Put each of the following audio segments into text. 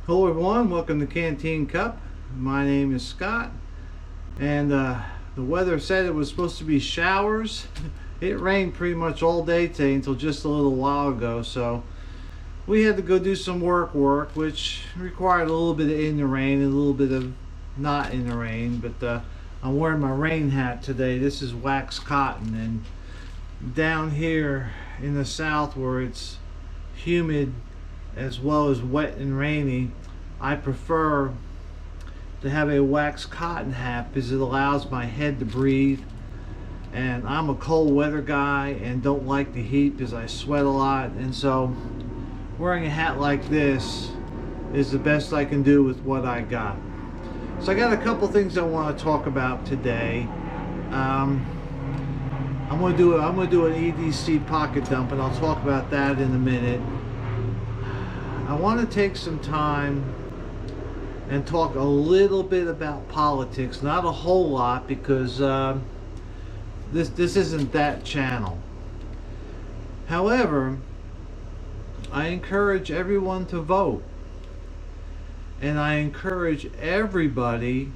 Hello everyone, welcome to Canteen Cup. My name is Scott, and the weather said it was supposed to be showers. It rained pretty much all day today until just a little while ago, so we had to go do some work, which required a little bit of in the rain and a little bit of not in the rain, but I'm wearing my rain hat today. This is wax cotton, and down here in the south where it's humid as well as wet and rainy, I prefer to have a wax cotton hat because it allows my head to breathe. And I'm a cold weather guy and don't like the heat because I sweat a lot, and so wearing a hat like this is the best I can do with what I got. So I got a couple things I want to talk about today. I'm going to do an EDC pocket dump, and I'll talk about that in a minute. I want to take some time and talk a little bit about politics, not a whole lot, because this isn't that channel. However, I encourage everyone to vote, and I encourage everybody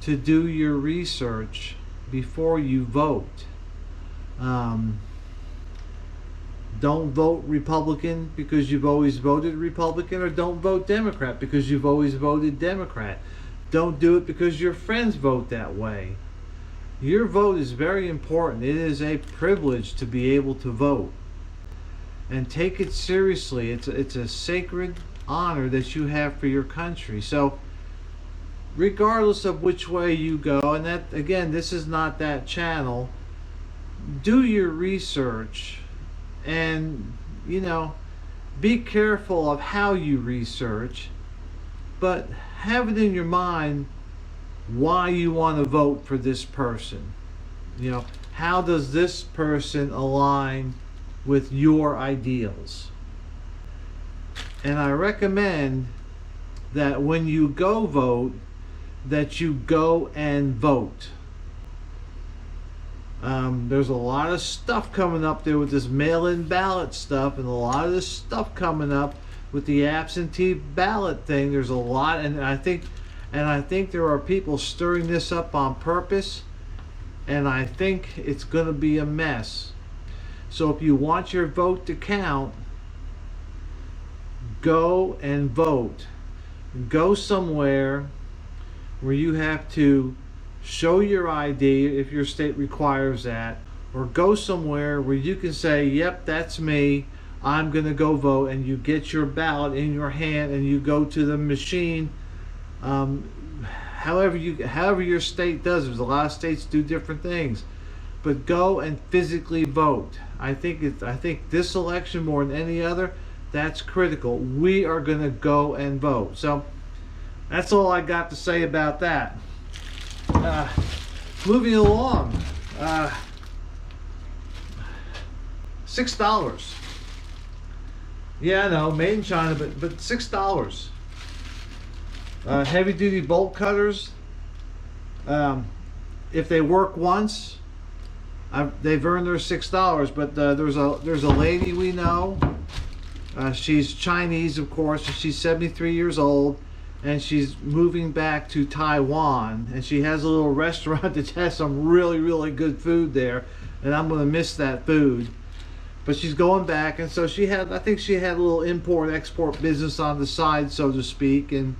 to do your research before you vote. Don't vote Republican because you've always voted Republican, or don't vote Democrat because you've always voted Democrat. Don't do it because your friends vote that way. Your vote is very important. It is a privilege to be able to vote. And take it seriously. It's a sacred honor that you have for your country. So regardless of which way you go, and that, again, this is not that channel, do your research. And, be careful of how you research, but have it in your mind why you want to vote for this person. How does this person align with your ideals? And I recommend that when you go vote, that you go and vote. There's a lot of stuff coming up there with this mail-in ballot stuff, and a lot of this stuff coming up with the absentee ballot thing. There's a lot, and I think there are people stirring this up on purpose, and I think it's going to be a mess. So if you want your vote to count, go and vote. Go somewhere where you have to show your ID if your state requires that, or go somewhere where you can say, yep, that's me, I'm going to go vote, and you get your ballot in your hand and you go to the machine. However your state does. There's a lot of states do different things, but go and physically vote. I think this election, more than any other, that's critical. We are going to go and vote. So that's all I got to say about that. Moving along, $6. Yeah, I know, made in China, but $6. Heavy-duty bolt cutters. If they work once, they've earned their $6. But there's a lady we know. She's Chinese, of course. She's 73 years old. And she's moving back to Taiwan, and she has a little restaurant that has some really, really good food there, and I'm going to miss that food. But she's going back, and so I think she had a little import-export business on the side, so to speak, and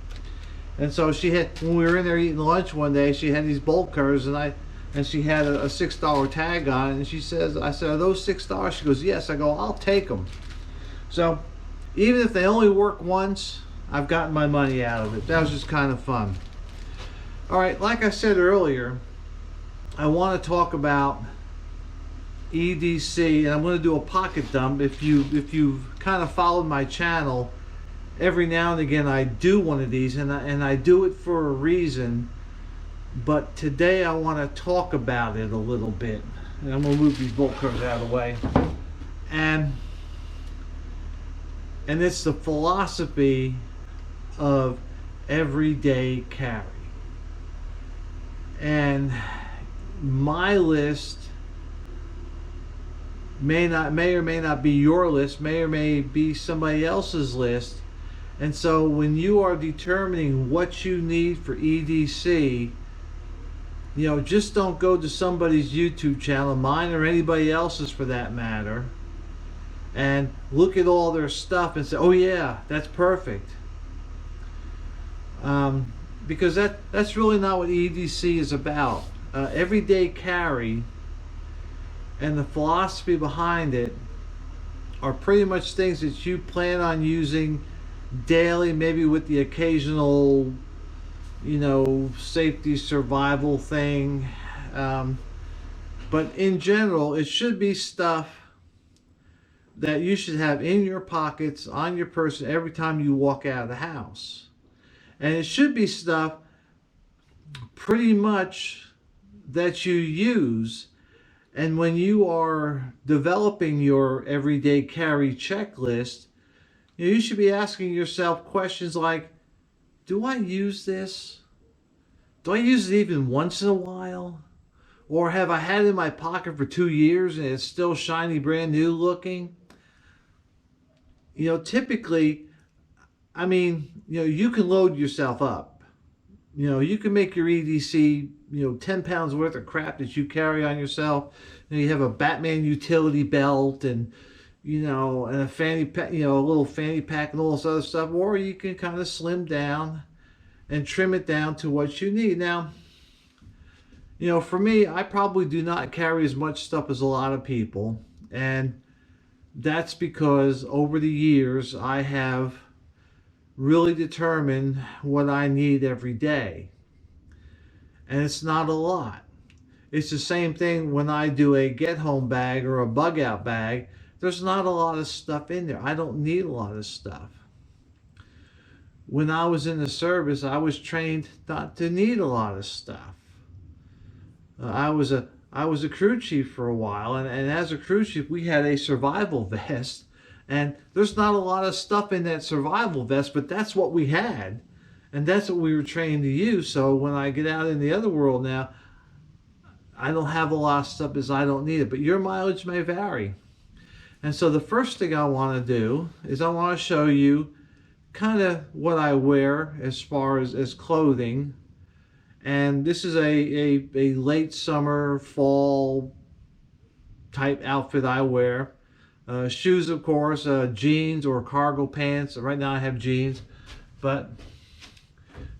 so she had, when we were in there eating lunch one day, she had these bolt cutters, and she had a $6 tag on it, and I said, are those $6? She goes, yes. I go, I'll take them. So even if they only work once, I've gotten my money out of it. That was just kind of fun. All right, like I said earlier, I want to talk about EDC, and I'm going to do a pocket dump. If you've kind of followed my channel, every now and again I do one of these, and I do it for a reason. But today I want to talk about it a little bit. And I'm going to move these bolt cutters out of the way. And it's the philosophy of everyday carry. And my list may or may not be your list, may or may be somebody else's list, And so when you are determining what you need for EDC, just don't go to somebody's YouTube channel, mine or anybody else's for that matter, and look at all their stuff and say, oh yeah, that's perfect. Because that's really not what EDC is about. Everyday carry and the philosophy behind it are pretty much things that you plan on using daily, maybe with the occasional safety survival thing, but in general it should be stuff that you should have in your pockets, on your person, every time you walk out of the house. And it should be stuff pretty much that you use. And when you are developing your everyday carry checklist, you should be asking yourself questions like, do I use this? Do I use it even once in a while? Or have I had it in my pocket for 2 years and it's still shiny, brand new looking? Typically, you can load yourself up. You can make your EDC, 10 pounds worth of crap that you carry on yourself. You have a Batman utility belt and, and a fanny pack, a little fanny pack and all this other stuff. Or you can kind of slim down and trim it down to what you need. Now, for me, I probably do not carry as much stuff as a lot of people. And that's because over the years, I have really determined what I need every day. And it's not a lot. It's the same thing when I do a get home bag or a bug out bag. There's not a lot of stuff in there. I don't need a lot of stuff. When I was in the service, I was trained not to need a lot of stuff. I was a crew chief for a while, and as a crew chief, we had a survival vest. And there's not a lot of stuff in that survival vest, but that's what we had. And that's what we were trained to use. So when I get out in the other world now, I don't have a lot of stuff because I don't need it. But your mileage may vary. And so the first thing I want to do is I want to show you kind of what I wear as far as clothing. And this is a late summer, fall type outfit I wear. Shoes, of course, jeans or cargo pants. Right now I have jeans, but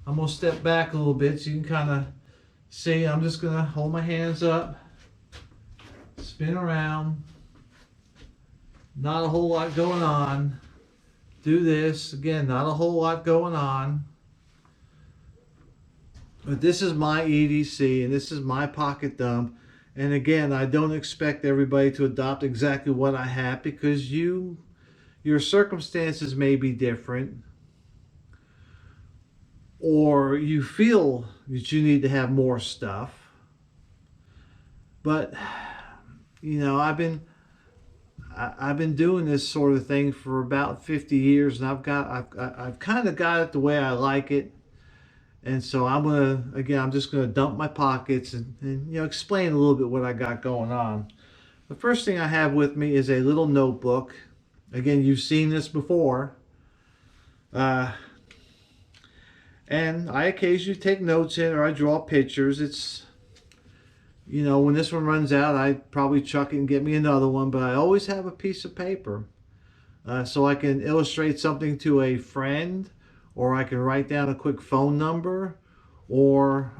I'm going to step back a little bit so you can kind of see. I'm just going to hold my hands up, spin around. Not a whole lot going on. Do this. Again, not a whole lot going on. But this is my EDC and this is my pocket dump. And again, I don't expect everybody to adopt exactly what I have because your circumstances may be different, or you feel that you need to have more stuff. But I've been doing this sort of thing for about 50 years, and I've kind of got it the way I like it. And so I'm just gonna dump my pockets and explain a little bit what I got going on. The first thing I have with me is a little notebook. Again, you've seen this before. And I occasionally take notes in or I draw pictures. It's, when this one runs out, I probably chuck it and get me another one, but I always have a piece of paper so I can illustrate something to a friend, or I can write down a quick phone number, or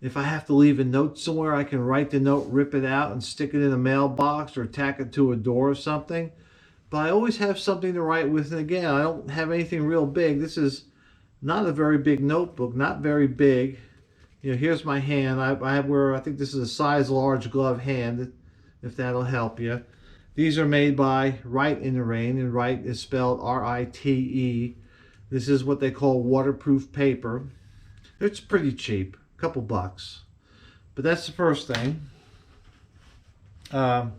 if I have to leave a note somewhere, I can write the note, rip it out, and stick it in a mailbox or tack it to a door or something. But I always have something to write with. And again, I don't have anything real big. This is not a very big notebook, not very big. Here's my hand. I wear, I think this is a size large glove hand, if that'll help you. These are made by Rite in the Rain, and Rite is spelled R-I-T-E. This is what they call waterproof paper. It's pretty cheap, a couple bucks. But that's the first thing. On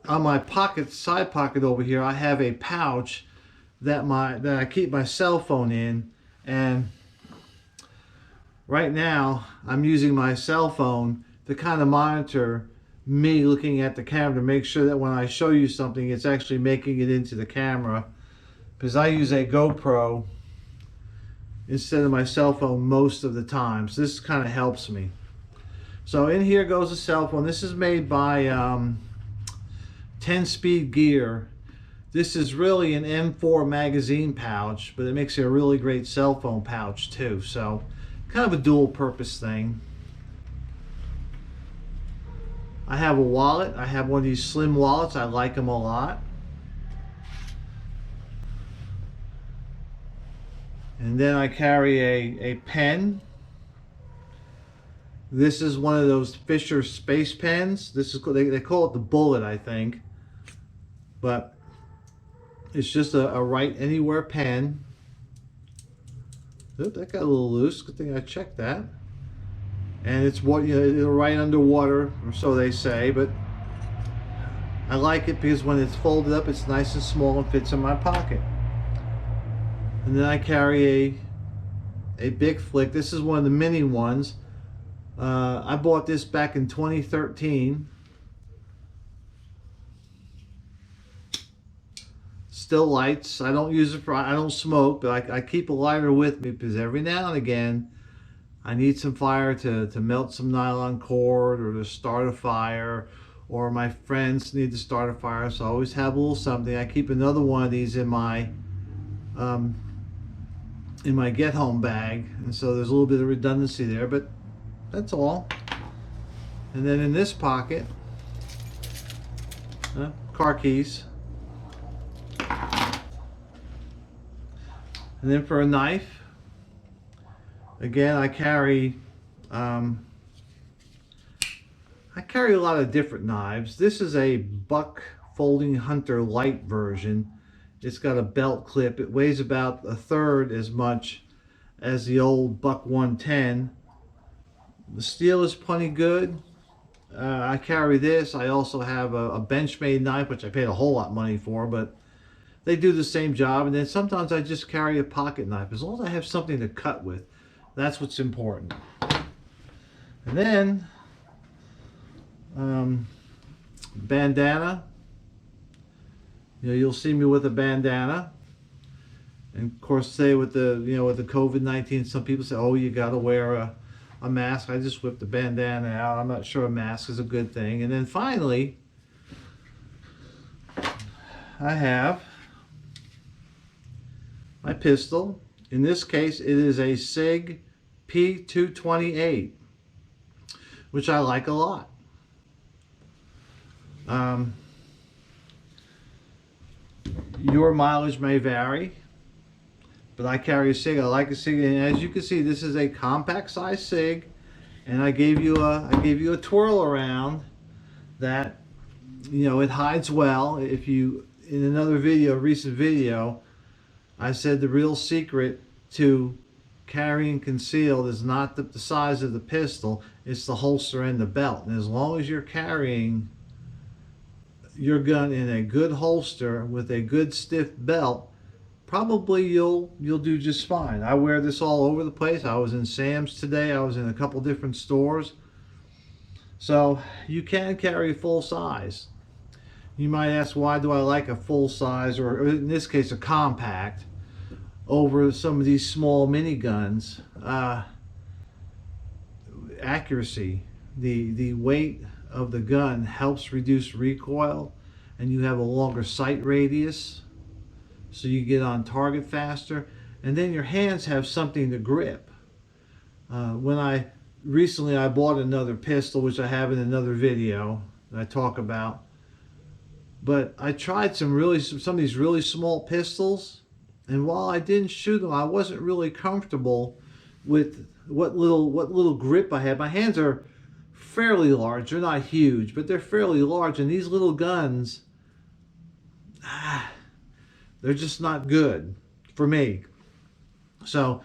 my side pocket over here, I have a pouch that I keep my cell phone in. And right now, I'm using my cell phone to kind of monitor me looking at the camera to make sure that when I show you something, it's actually making it into the camera. because I use a GoPro instead of my cell phone most of the time. So this kind of helps me. So in here goes a cell phone. This is made by 10-speed gear. This is really an M4 magazine pouch, but it makes it a really great cell phone pouch too. So kind of a dual purpose thing. I have a wallet. I have one of these slim wallets. I like them a lot. And then I carry a pen. This is one of those Fisher space pens. This is they call it the Bullet, I think. But it's just a write anywhere pen. Oop, that got a little loose. Good thing I checked that. And it's what, you know, it'll write underwater, or so they say. But I like it because when it's folded up, it's nice and small and fits in my pocket. And then I carry a Big Flick. This is one of the mini ones. I bought this back in 2013. Still lights. I don't use it for, I don't smoke, but I keep a lighter with me because every now and again I need some fire to melt some nylon cord or to start a fire, or my friends need to start a fire, so I always have a little something. I keep another one of these in my get home bag, and so there's a little bit of redundancy there, but that's all. And then in this pocket, car keys. And then for a knife, again, I carry a lot of different knives. This is a Buck Folding Hunter Light version. It's got a belt clip. It weighs about a third as much as the old Buck 110. The steel is plenty good. I carry this. I also have a Benchmade knife, which I paid a whole lot of money for, but they do the same job. And then sometimes I just carry a pocket knife. As long as I have something to cut with, that's what's important. And then bandana. You know, you'll see me with a bandana. And of course, say with the, you know, with the COVID-19, some people say, oh, you got to wear a mask. I just whip the bandana out. I'm not sure a mask is a good thing. And then finally, I have my pistol. In this case, it is a SIG P228, which I like a lot. Your mileage may vary, but I carry a SIG. I like a SIG, and as you can see, this is a compact size SIG, and I gave you a twirl around that, you know, it hides well. If you, in another video, recent video, I said the real secret to carrying concealed is not the size of the pistol, it's the holster and the belt. And as long as you're carrying your gun in a good holster with a good stiff belt, probably you'll do just fine. I wear this all over the place. I was in Sam's today. I was in a couple different stores. So you can carry full size. You might ask, why do I like a full size, or in this case a compact, over some of these small mini guns? Accuracy. The weight of the gun helps reduce recoil, and you have a longer sight radius, so you get on target faster, and then your hands have something to grip. Recently I bought another pistol, which I have in another video that I talk about, but I tried some of these really small pistols, and while I didn't shoot them, I wasn't really comfortable with what little grip I had. My hands are fairly large. They're not huge, but they're fairly large, and these little guns, they're just not good for me. So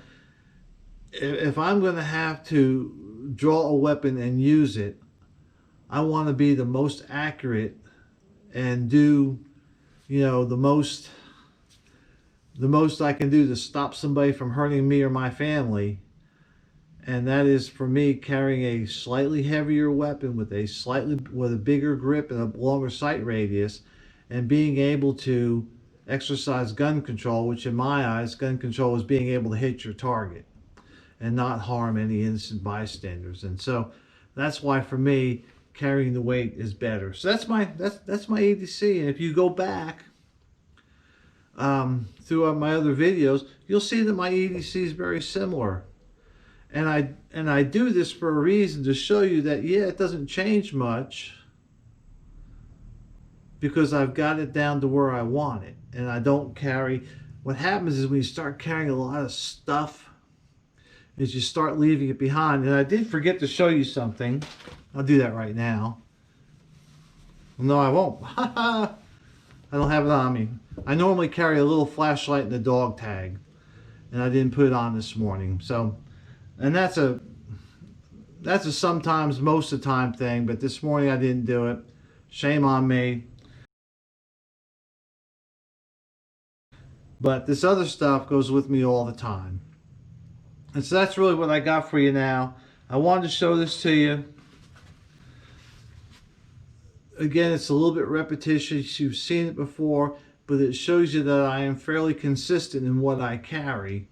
if I'm going to have to draw a weapon and use it, I want to be the most accurate and do, you know, the most I can do to stop somebody from hurting me or my family. And that is, for me, carrying a slightly heavier weapon with a bigger grip and a longer sight radius, and being able to exercise gun control, which in my eyes, gun control is being able to hit your target and not harm any innocent bystanders. And so that's why for me, carrying the weight is better. So that's my EDC. And if you go back throughout my other videos, you'll see that my EDC is very similar. And I do this for a reason, to show you that, yeah, it doesn't change much, because I've got it down to where I want it. And I don't carry, what happens is when you start carrying a lot of stuff, is you start leaving it behind. And I did forget to show you something. I'll do that right now. No, I won't. I don't have it on me. I normally carry a little flashlight and a dog tag, and I didn't put it on this morning. So, and that's a sometimes, most of the time thing, but this morning I didn't do it. Shame on me. But this other stuff goes with me all the time. And so that's really what I got for you now. I wanted to show this to you. Again, it's a little bit repetitious. You've seen it before, but it shows you that I am fairly consistent in what I carry.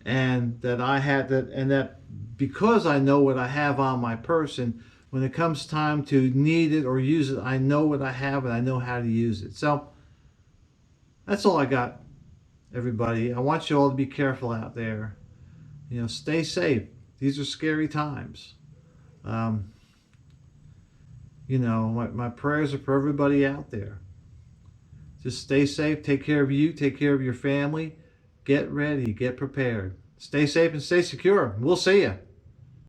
And that that because I know what I have on my person, when it comes time to need it or use it, I know what I have and I know how to use it. So that's all I got, everybody. I want you all to be careful out there. You know, stay safe. These are scary times. You know, my prayers are for everybody out there. Just stay safe. Take care of you. Take care of your family. Get ready. Get prepared. Stay safe and stay secure. We'll see you.